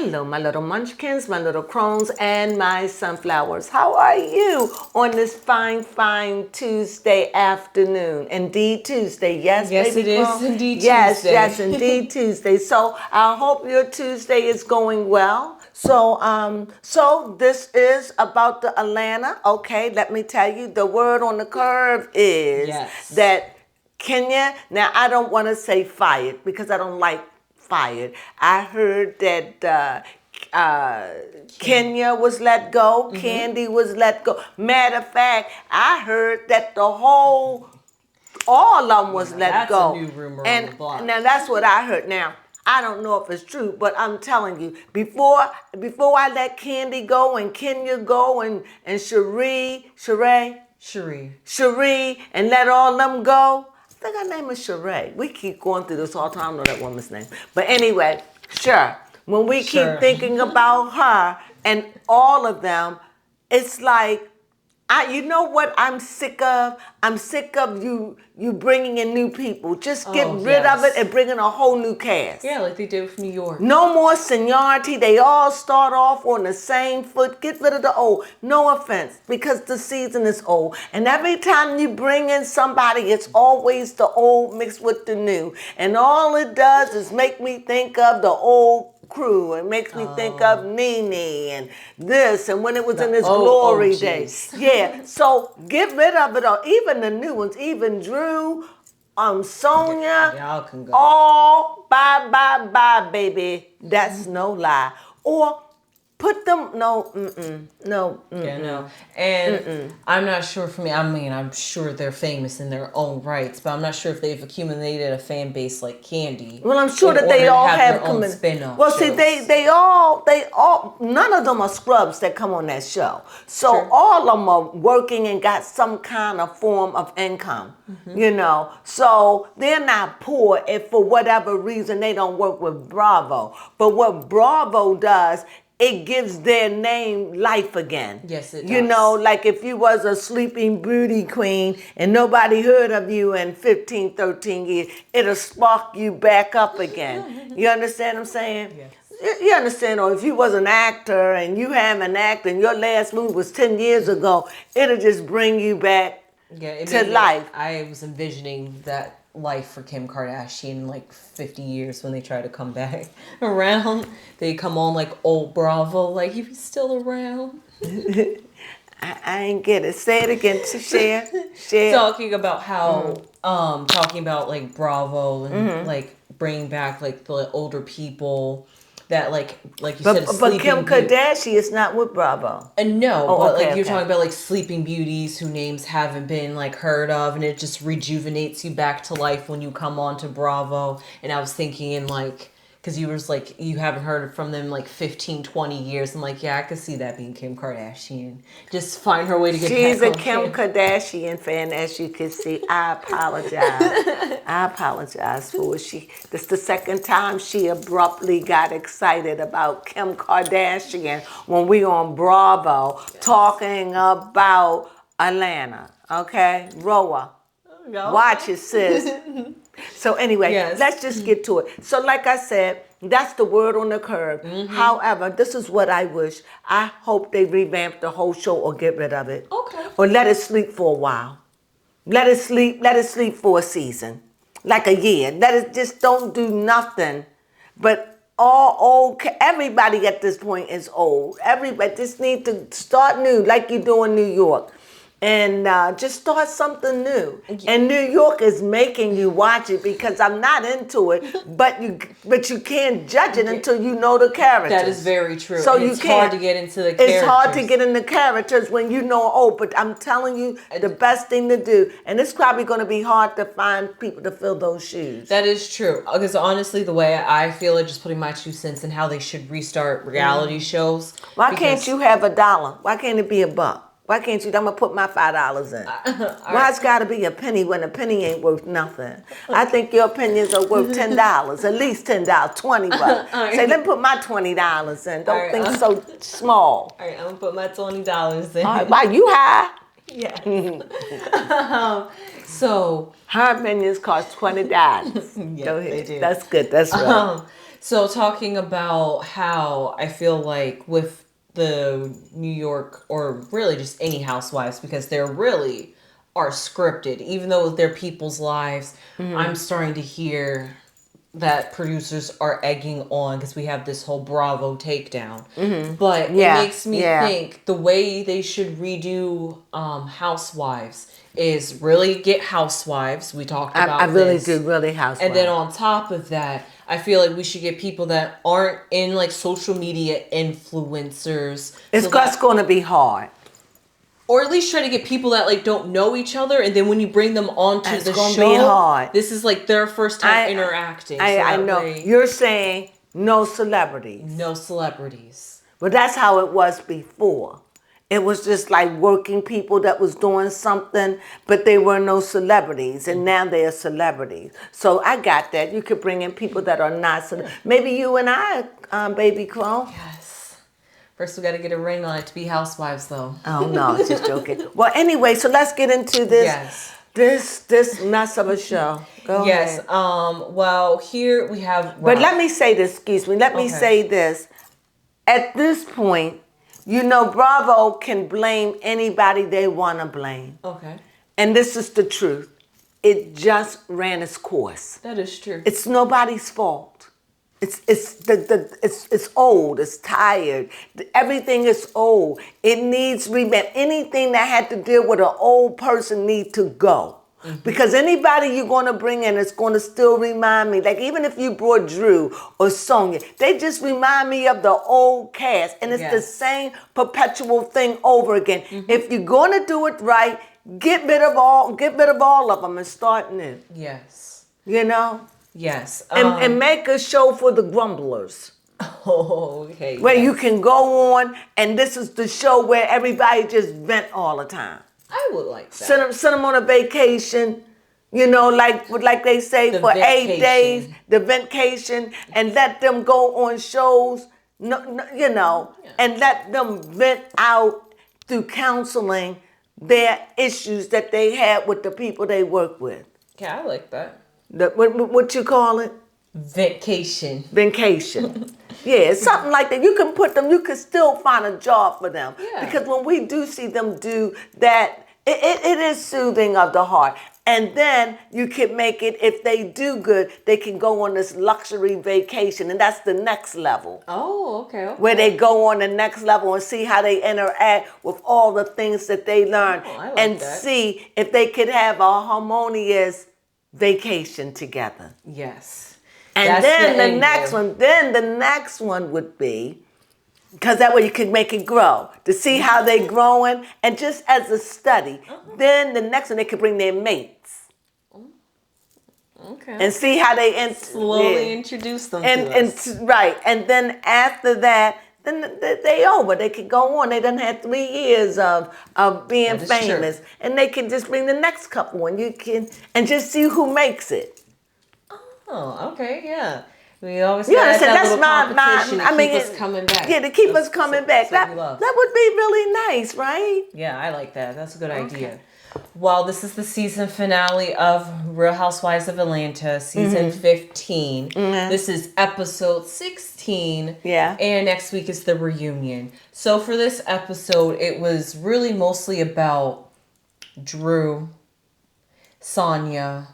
Hello, my little munchkins, my little crones, and my sunflowers. How are you on this fine, fine Tuesday afternoon? Indeed Tuesday. Yes, yes, baby it is crone? indeed Yes, Tuesday. yes, indeed Tuesday. So I hope your Tuesday is going well. So this is about the Atlanta. Okay, let me tell you, the word on the curve is Yes. that Kenya. Now I don't want to say fired because I don't like fired. I heard that Kenya was let go, Candy was let go. Matter of fact, I heard that all of them was let that's go. a new rumor and on the block. Now that's what I heard. Now I don't know if it's true, but I'm telling you, before I let Candy go and Kenya go and Cherie, and let all them go. I think her name is Sheree. We keep going through this all the time. I don't know that woman's name. But anyway, sure. When we keep thinking about her and all of them, it's like, you know what I'm sick of? I'm sick of you bringing in new people. Just get rid of it and bring in a whole new cast. Yeah, like they did with New York. No more seniority. They all start off on the same foot. Get rid of the old. No offense, because the season is old. And every time you bring in somebody, it's always the old mixed with the new. And all it does is make me think of the old crew. It makes me think of Nene and this, and when it was in its glory days. Yeah, so get rid of it all. Even the new ones, even Drew, Sonia, y'all can go. all bye, baby. That's no lie. Or put them, no. Yeah, no. And I'm not sure for me, I mean, I'm sure they're famous in their own rights, but I'm not sure if they've accumulated a fan base like Candy. Well, I'm sure that they all have their own spin-off Well, shows. see, they all, none of them are scrubs that come on that show. So Sure. all of them are working and got some kind of form of income, you know. So they're not poor if for whatever reason they don't work with Bravo. But what Bravo does, it gives their name life again. Yes, it does. You know, like if you was a sleeping beauty queen and nobody heard of you in 15, 13 years, it'll spark you back up again. You understand what I'm saying? Yes. You understand? Or if you was an actor and you haven't acted and your last movie was 10 years ago, it'll just bring you back to life. I was envisioning that life for Kim Kardashian in like 50 years when they try to come back around. They come on like old Bravo, like, you still around? I ain't get it. Say it again. Share. Talking about how, talking about like Bravo and like bringing back like the older people that like you said, But Kim Kardashian is not with Bravo. No, but like you're talking about like sleeping beauties whose names haven't been like heard of, and it just rejuvenates you back to life when you come on to Bravo. And I was thinking in like, because you was like, you haven't heard from them like 15, 20 years. I'm like, yeah, I could see that being Kim Kardashian. Just find her way to get She's back a Kim Kardashian fan, as you can see. I apologize for it. This is the second time she abruptly got excited about Kim Kardashian when we on Bravo talking about Atlanta. Okay? Roa. Watch it, sis. So anyway, let's just get to it. So like I said, that's the word on the curve. However, this is what I wish. I hope they revamp the whole show or get rid of it. Okay. Or let it sleep for a while. Let it sleep for a season. Like a year. Let it just don't do nothing. But all old, everybody at this point is old. Everybody just need to start new like you do in New York. And just start something new. And New York is making you watch it because I'm not into it, but you can't judge it until you know the characters. That is very true. So it's hard to get into the characters. It's hard to get in the characters when you know, but I'm telling you, the best thing to do, and it's probably going to be hard to find people to fill those shoes. That is true. Because honestly, the way I feel it, just putting my 2 cents in how they should restart reality shows. Why can't you have $1? Why can't it be $1? Why can't you? I'm going to put my $5 in. Why it's got to be a penny when a penny ain't worth nothing? I think your opinions are worth $10, at least $10, $20. Right. Say, let me put my $20 in. Don't think so small. All right, I'm going to put my $20 in. All right, why you high? Yeah. So her opinions cost $20. Yeah, Go ahead. they do. That's good. That's right. So talking about how I feel like with the New York, or really just any housewives, because they're really are scripted, even though they're people's lives. I'm starting to hear that producers are egging on because we have this whole Bravo takedown. But it Yeah, makes me yeah. think the way they should redo Housewives is really get Housewives. We talked about I really this. do, really housewives. And then on top of that, I feel like we should get people that aren't in like social media influencers. It's so that, going to be hard. or at least try to get people that like don't know each other, and then when you bring them onto It's the gonna show, be hard. this is like their first time interacting. I know. You're saying no celebrities. No celebrities. But that's how it was before. It was just like working people that was doing something, but they were no celebrities, and now they are celebrities. So I got that. You could bring in people that are not celebrities. Maybe you and I, baby Crone. Yes. First, we got to get a ring on it to be housewives, though. Oh no, just joking. Well, anyway, so let's get into this. Yes. This mess of a show. Go Yes. ahead. Well, here we have. But let me say this. Excuse me. Let me say this. At this point, you know, Bravo can blame anybody they want to blame. Okay. And this is the truth. It just ran its course. That is true. It's nobody's fault. It's old. It's tired. Everything is old. It needs revamp. Anything that had to deal with an old person need to go. Because anybody you're going to bring in is going to still remind me, like even if you brought Drew or Sonia, they just remind me of the old cast. And it's the same perpetual thing over again. If you're going to do it right, get rid of all of them and start new. Yes. You know? Yes. And make a show for the grumblers. Oh, okay. Where you can go on, and this is the show where everybody just vent all the time. I would like that. Send them on a vacation, you know, like they say, for 8 days, the vacation, and let them go on shows, you know, and let them vent out through counseling their issues that they had with the people they work with. Yeah, I like that. What you call it? Vacation. Yeah, something like that. You can put them, you can still find a job for them. Yeah. Because when we do see them do that, it is soothing of the heart. And then you can make it, if they do good, they can go on this luxury vacation. And that's the next level. Oh, okay. Where they go on the next level and see how they interact with all the things that they learn. I like and that. see if they could have a harmonious vacation together. Yes. And That's then the next one would be, because that way you can make it grow, to see how they growing, and just as a study. Then the next one, they could bring their mates. Okay. And see how they slowly introduce them to us. Right. And then after that, then they over. They could go on. They done had 3 years of being famous. True. And they can just bring the next couple and you can, and just see who makes it. Oh, okay, yeah. We always got that that's little competition to keep us coming back. Yeah, to keep us coming back. That would be really nice, right? Yeah, I like that. That's a good idea. Well, this is the season finale of Real Housewives of Atlanta, season 15. This is episode 16. Yeah. And next week is the reunion. So for this episode, it was really mostly about Drew, Sonia,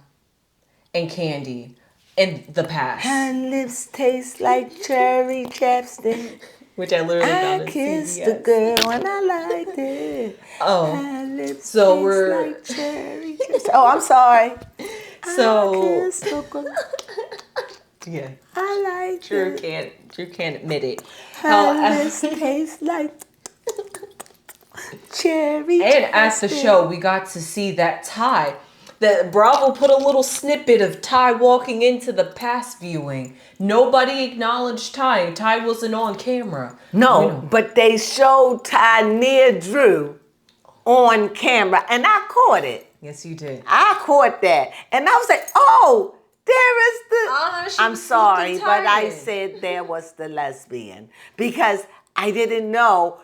and Candy. In the past. Her lips taste like cherry chapstick. Which I literally found in kissed CVS. the girl and I liked it. Oh. Her lips So taste we're... like cherry chapstick. Oh, I'm sorry. So... I kissed the girl. Yeah. I like it. Drew can't admit it. Her lips taste like cherry And at the show, we got to see that Ty. That Bravo put a little snippet of Ty walking into the past viewing. Nobody acknowledged Ty. Ty wasn't on camera. No, but they showed Ty near Drew on camera, and I caught it. Yes, you did. I caught that, and I was like, "Oh, there is the." I'm sorry, but I said there was the lesbian because I didn't know.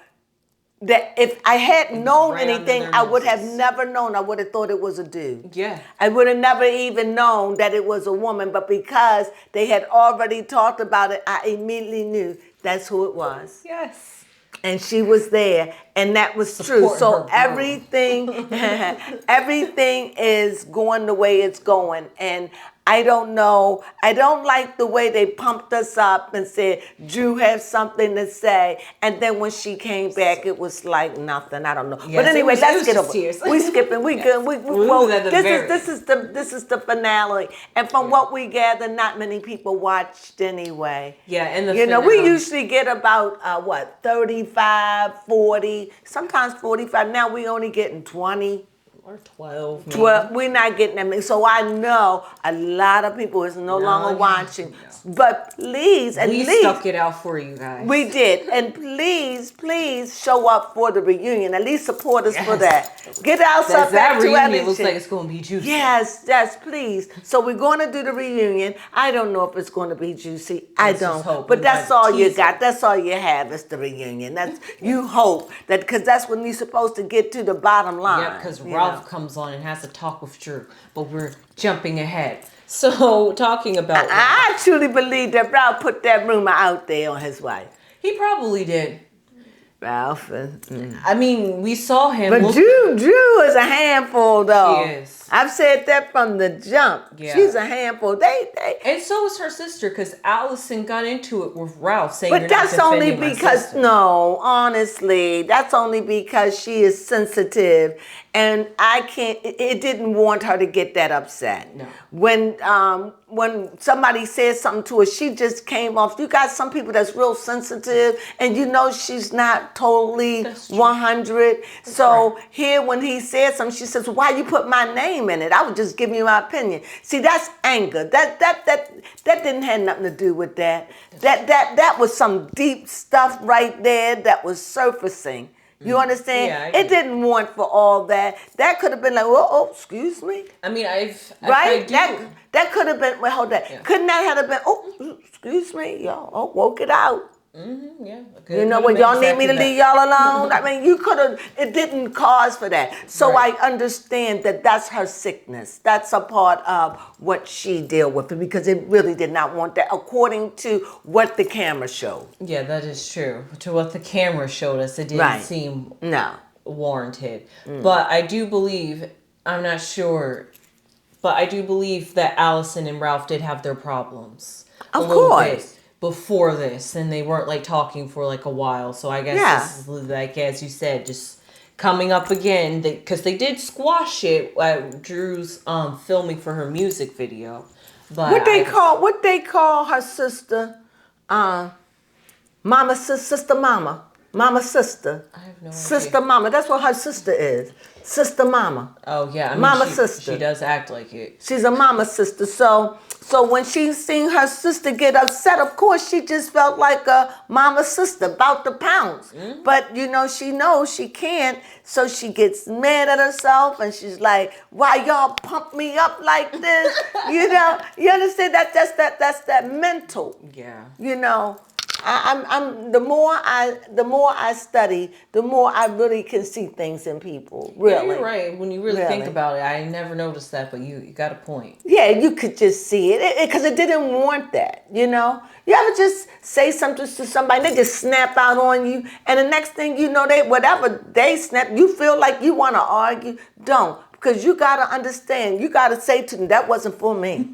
that if I hadn't known right under anything, their I would have noses. never known. I would have thought it was a dude. Yeah. I would have never even known that it was a woman. But because they had already talked about it, I immediately knew that's who it was. Yes. And she was there, and that was true. Support So her, bro. everything is going the way it's going. And I don't know. I don't like the way they pumped us up and said Drew has something to say, and then when she came back, it was like nothing. I don't know. Yes, but anyway, it let's was get just over. tears. We skipping. We good. was at the very This is the finale, and from what we gather, not many people watched anyway. Yeah, and the we finale. usually get about 35, 40, sometimes 45. Now we only getting 20. Or 12. Maybe. 12, we're not getting them. So I know a lot of people is no longer watching. No. But please, at We least stuck it out for you guys. we did. And please show up for the reunion. At least support us for that. Get ourselves back that to reunion energy. looks like it's going to be juicy. Yes, please. So we're going to do the reunion. I don't know if it's going to be juicy. I Let's don't. just hope. But We that's got all you teaser. got. That's all you have is the reunion. That's you hope that because that's when you're supposed to get to the bottom line. Yeah, because you Ralph know. comes on and has to talk with Drew, but we're jumping ahead. So talking about, I truly believe that Ralph put that rumor out there on his wife. he probably did. Ralph. I mean, we saw him. But Drew is a handful, though. She is. I've said that from the jump. Yeah. She's a handful. They. And so is her sister, because Allison got into it with Ralph, saying, But "You're not that's only defending my because sister." no, honestly, that's only because she is sensitive, and I can't. It didn't want her to get that upset. No. When somebody says something to her, she just came off. You got some people that's real sensitive, and you know she's not totally That's true. 100. So right. here, when he said something, she says, "Why you put my name in it? I was just giving you my opinion." See, that's anger. That didn't have nothing to do with that. That was some deep stuff right there that was surfacing. You understand? Yeah, It didn't want for all that. That could have been like, oh, excuse me. I mean, Right? That could have been, well, hold that. Yeah. Couldn't that have been, oh, excuse me, y'all, oh, woke it out. Yeah. You know what, y'all need me to leave y'all alone? I mean, you could have, it didn't cause for that. So Right. I understand that that's her sickness. That's a part of what she dealt with because it really did not want that, according to what the camera showed. Yeah, that is true. To what the camera showed us, it didn't Right. seem No. warranted. But I do believe, I'm not sure, but I do believe that Allison and Ralph did have their problems. Of a little course. bit before this, and they weren't like talking for like a while. So I guess Yeah. this is like, as you said, just coming up again, because they did squash it at Drew's filming for her music video. But What they call her sister, sister sister. I have no Sister idea. mama. That's what her sister is. Sister mama. Oh yeah, I mean, Mama she, sister. She does act like it. She's a mama sister. So when she seen her sister get upset, of course she just felt like a mama sister about to pounce. But you know, she knows she can't, so she gets mad at herself and she's like, "Why y'all pump me up like this?" You know, you understand that? That's that mental. Yeah. You know. I'm the more I study, the more I really can see things in people. Really, Yeah, you're right. When you really think Really. about it, I never noticed that, but you got a point. Yeah, you could just see it because it didn't want that. You know, you ever just say something to somebody, they just snap out on you, and the next thing you know, they snap. You feel like you want to argue. Don't. Because you got to understand, you got to say to them, that wasn't for me.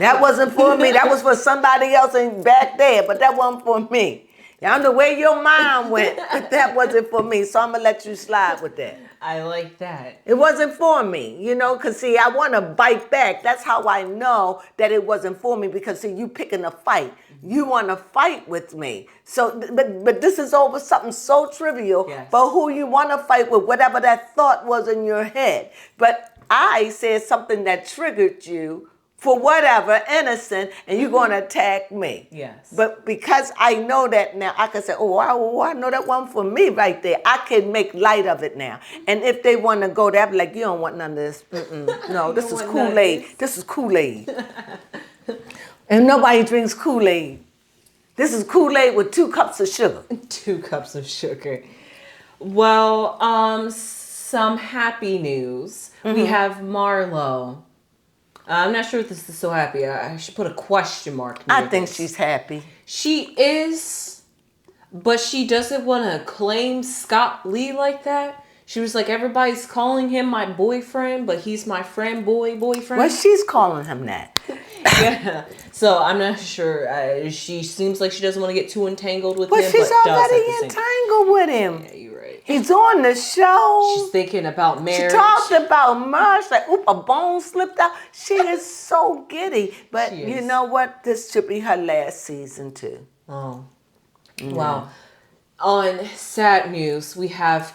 That wasn't for me. That was for somebody else back there, but that wasn't for me. I don't know where your mind went, but that wasn't for me. So I'm going to let you slide with that. I like that. It wasn't for me, you know, because see, I want to bite back. That's how I know that it wasn't for me because see, you picking a fight. You want to fight with me. So, but this is over something so trivial, Yes. but who you want to fight with, whatever that thought was in your head. But I said something that triggered you for whatever, innocent, and you're going to attack me. Yes. But because I know that now, I can say, I know that one for me right there. I can make light of it now. And if they want to go there, I'll be like, you don't want none of this. No, this is want none of Kool-Aid. This is Kool-Aid. And nobody drinks Kool-Aid. This is Kool-Aid with 2 cups of sugar. 2 cups of sugar. Well, some happy news. We have Marlo. I'm not sure if this is so happy. I should put a question mark near I think this. she's happy. She is, but she doesn't want to claim Scott Lee like that. She was like, everybody's calling him my boyfriend, but he's my friend boyfriend. Well, she's calling him that. Yeah. So I'm not sure. She seems like she doesn't want to get too entangled with But him. she's but does already at the same- entangled with him. Yeah, you're right. He's on the show. She's thinking about marriage. She talked about marriage, like, oop, a bone slipped out. She is so giddy. But She you is. know what? This should be her last season, too. Oh. Wow. On sad news, we have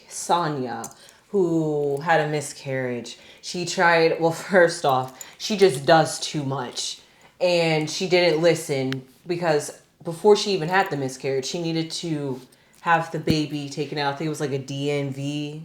Sonia, who had a miscarriage. She tried, well, first off, she just does too much. And she didn't listen because before she even had the miscarriage, she needed to have the baby taken out. I think it was like a DNV.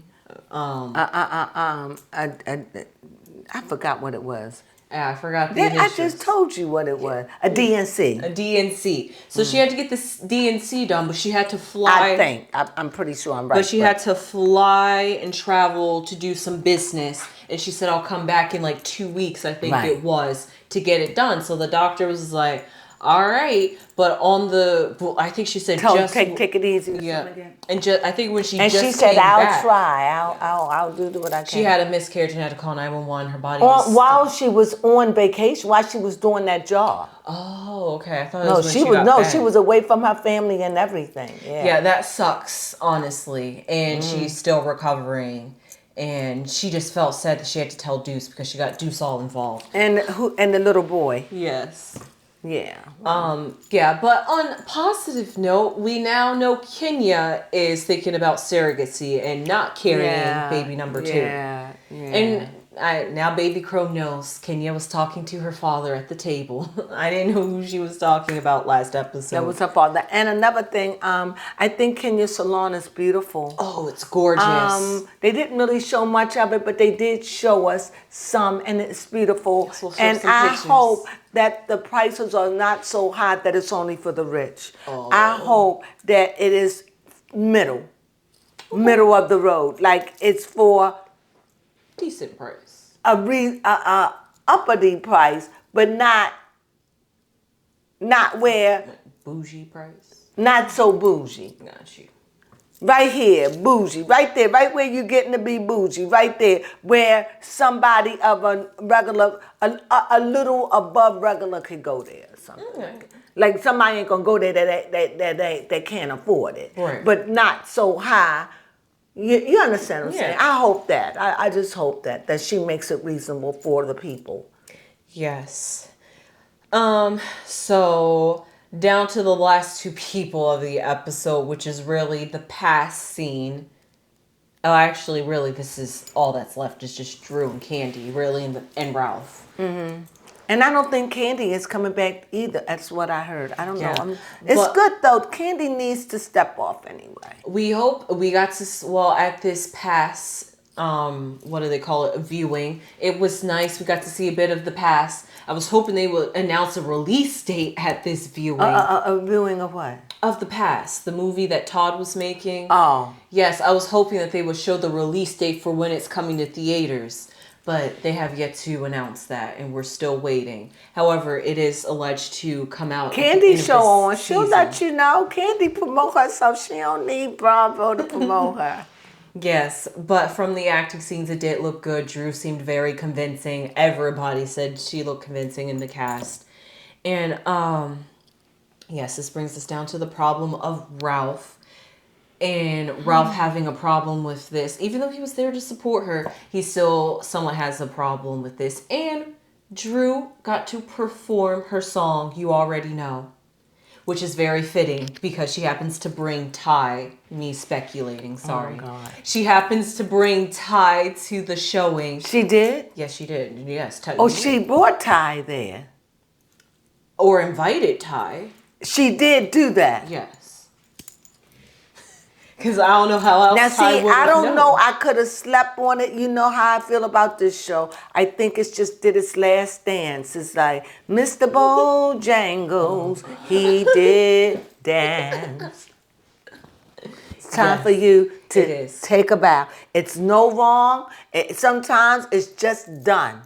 I forgot what it was. I forgot the Then I initials. just told you what it was. A DNC. A DNC. So she had to get this DNC done, but she had to fly. I think. I'm pretty sure I'm right. But she had to fly and travel to do some business. And she said, I'll come back in like 2 weeks, I think Right. it was, to get it done. So the doctor was like, all right. But on the, well, I think she said just. Take it easy. or Yeah. something again. And just, I think when she And just she said, came I'll back, try. I'll do what I can. she had a miscarriage and had to call 911. Her body was. While she was on vacation, while she was doing that job. Oh, okay. I thought it No, was when she she was got no, back. she was away from her family and everything. Yeah. Yeah, that sucks, honestly. And she's still recovering. And she just felt sad that she had to tell Deuce because she got Deuce all involved. And the little boy. Yes. Yeah. Yeah, but on a positive note, we now know Kenya is thinking about surrogacy and not carrying baby number 2. Yeah. And now baby Crone knows Kenya was talking to her father at the table. I didn't know who she was talking about last episode. That was her father. And another thing, I think Kenya's salon is beautiful. Oh, it's gorgeous. They didn't really show much of it, but they did show us some, and it's beautiful. Yes, we'll show and some I pictures. hope that the prices are not so high that it's only for the rich. Oh. I hope that it is middle of the road. Like it's for Decent price. a uppity price, but not where, Bougie price. not so bougie. Got you. Right here, bougie, right there, right where you're getting to be bougie, right there, where somebody of a regular, a little above regular could go there or something. Okay. Like somebody ain't gonna go there that they can't afford it, Right. but not so high. You understand what I'm Yeah. saying? I hope that. I just hope that she makes it reasonable for the people. Yes. So down to the last 2 people of the episode, which is really the past scene. Oh, actually, really, this is all that's left is just Drew and Candy, really, and Ralph. And I don't think Candy is coming back either. That's what I heard. I don't Yeah. know. It's But- good though. Candy needs to step off anyway. We hope we got to, well, at this past, what do they call it, viewing, it was nice. We got to see a bit of the past. I was hoping they would announce a release date at this viewing A viewing of what? of the past, the movie that Todd was making. Oh. Yes, I was hoping that they would show the release date for when it's coming to theaters, but they have yet to announce that, and we're still waiting. However, it is alleged to come out. at the Candy end of show this on. She'll season. let you know. Candy promote herself. She don't need Bravo to promote her. Yes, but from the acting scenes, it did look good. Drew seemed very convincing. Everybody said she looked convincing in the cast. And, yes, this brings us down to the problem of Ralph. And Ralph having a problem with this. Even though he was there to support her, he still somewhat has a problem with this. And Drew got to perform her song, You Already Know, which is very fitting because she happens to bring Ty, me speculating, sorry. Oh, God. She happens to bring Ty to the showing. She did? Yes, she did. Yes. Ty, Oh, she brought Ty there. Or invited Ty. She did do that. Yes. Because I don't know how else Now, Ty see, would I don't have know. known. I could have slept on it. You know how I feel about this show. I think it's just did its last dance. It's like Mr. Bojangles, he did dance. It's time Yes, for you it to is. take a bow. It's no wrong. Sometimes it's just done.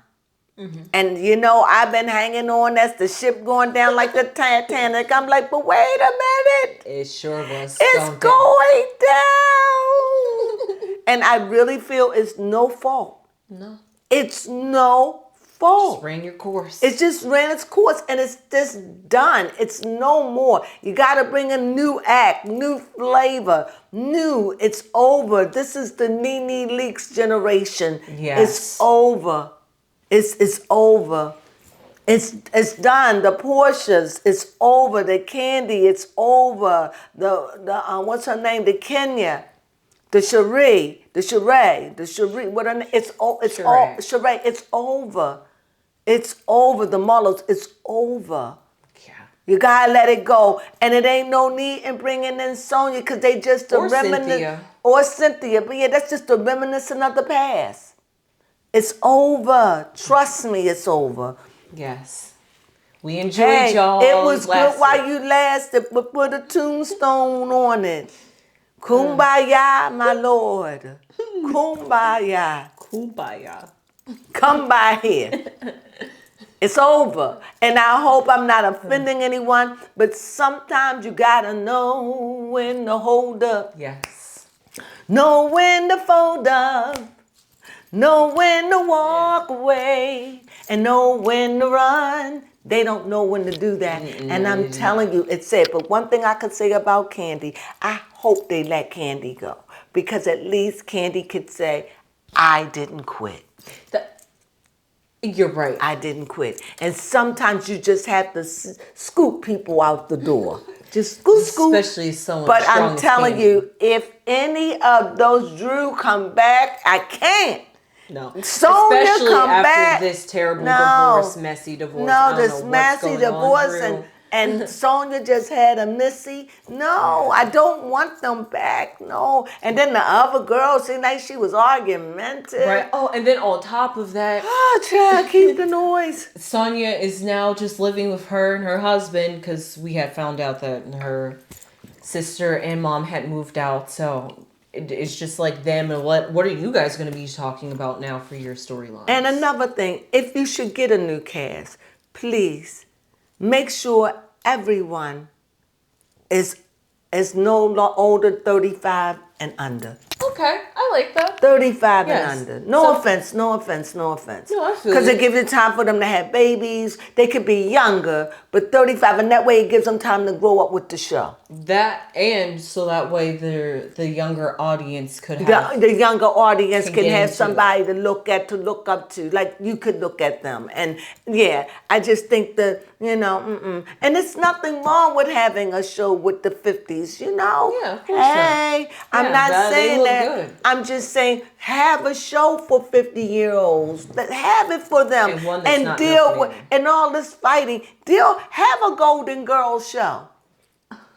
And you know, I've been hanging on as the ship going down like the Titanic. I'm like, but wait a minute. It sure was. It's going down. And I really feel it's no fault. No. It's no fault. Just ran your course. It just ran its course and it's just done. It's no more. You got to bring a new act, new flavor, new. It's over. This is the Nene Leakes generation. Yes. It's over. It's over. It's done. The Porsches, it's over. The Candy, it's over. The what's her name? The Kenya, the Sheree. What her name? It's all. Sheree. It's over. It's over. The Marlos, it's over. Yeah. You gotta let it go, and it ain't no need in bringing in Sonya because they just a reminiscence. Or Cynthia, but yeah, that's just a reminiscence of the past. It's over. Trust me, it's over. Yes. We enjoyed y'all. It was good while you lasted, but put a tombstone on it. Kumbaya, my Lord. Kumbaya. Kumbaya. Come by here. It's over. And I hope I'm not offending anyone, but sometimes you gotta know when to hold up. Yes. Know when to fold up. Know when to walk away. And know when to run. They don't know when to do that. And I'm telling you, it's sad. But one thing I could say about Candy, I hope they let Candy go. Because at least Candy could say, I didn't quit. You're right. I didn't quit. And sometimes you just have to scoop people out the door. Just scoop. Especially someone But strong I'm as telling Candy. you, if any of those Drew come back, I can't. No. Sonya Especially come after back. this terrible divorce, messy divorce. I No, don't this know messy what's going divorce on, Drew. and Sonya just had a missy. No, I don't want them back. No. And then the other girl seemed like she was argumentative. Right. Oh, and then on top of that, Oh, child, keep the noise. Sonya is now just living with her and her husband because we had found out that her sister and mom had moved out. So it's just like them. And what are you guys going to be talking about now for your storyline? And another thing, if you should get a new cast, please make sure everyone is no older 35 and under. Okay, I like that. 35 Yes. and under. No offense. No, I feel Because you. it gives you time for them to have babies. They could be younger, but 35, and that way it gives them time to grow up with the show. That, and so that way the younger audience could have... The younger audience can get have into somebody to look up to, like you could look at them. And yeah, I just think that, and it's nothing wrong with having a show with the 50s, Yeah, of course Hey, I'm Yeah, not they saying look that. good. I'm just saying have a show for 50-year-olds. Have it for them. And one that's not deal enough with, for them. and all this fighting. Have a Golden Girls show.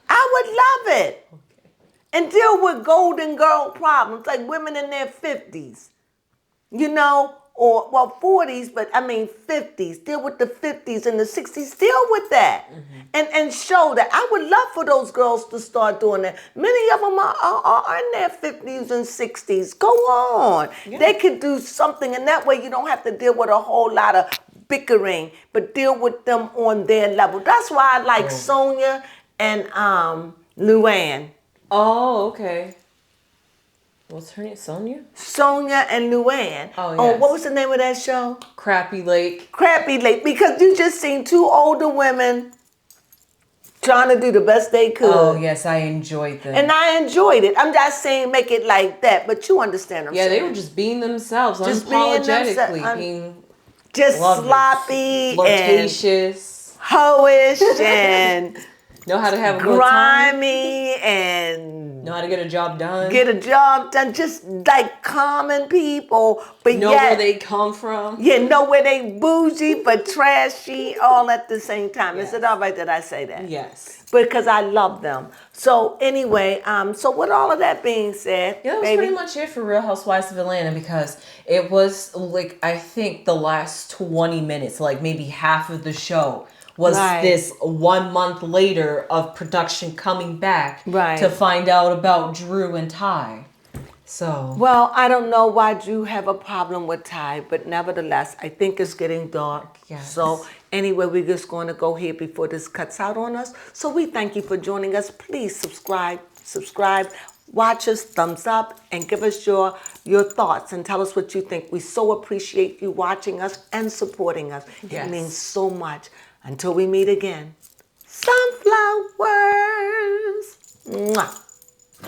I would love it. And deal with Golden Girl problems, like women in their 50s, or 40s, but 50s. Deal with the 50s and the 60s. Deal with that, and show that. I would love for those girls to start doing that. Many of them are in their 50s and 60s. Go on. Yeah. They could do something, and that way you don't have to deal with a whole lot of bickering, but deal with them on their level. That's why I like Sonya and Luann. Oh, okay. What's her name? Sonya? Sonya and Luann. Oh, Oh, yes. what was the name of that show? Crappy Lake. Crappy Lake. Because you just seen two older women trying to do the best they could. Oh, yes, I enjoyed them. And I enjoyed it. I'm not saying make it like that, but you understand what I'm saying. they were just being themselves, Just being unapologetically, being just lovers, sloppy and flirtatious, hoish and know how to have a good time, grimy and know how to get a job done, get a job done, just like common people, but know yet where they come from. know where they bougie but trashy all at the same time. Yes. Is it all right that I say that? Yes. Because I love them. So anyway, so with all of that being said, Yeah, that was pretty much it for Real Housewives of Atlanta because it was like, I think the last 20 minutes, like maybe half of the show was Right. this 1 month later of production coming back Right. to find out about Drew and Ty. So Well, I don't know why Drew have a problem with Ty, but nevertheless, I think it's getting dark. Yes. So anyway, we're just going to go here before this cuts out on us. So we thank you for joining us. Please subscribe, watch us, thumbs up, and give us your thoughts and tell us what you think. We so appreciate you watching us and supporting us. Yes. It means so much. Until we meet again, sunflowers. Mwah.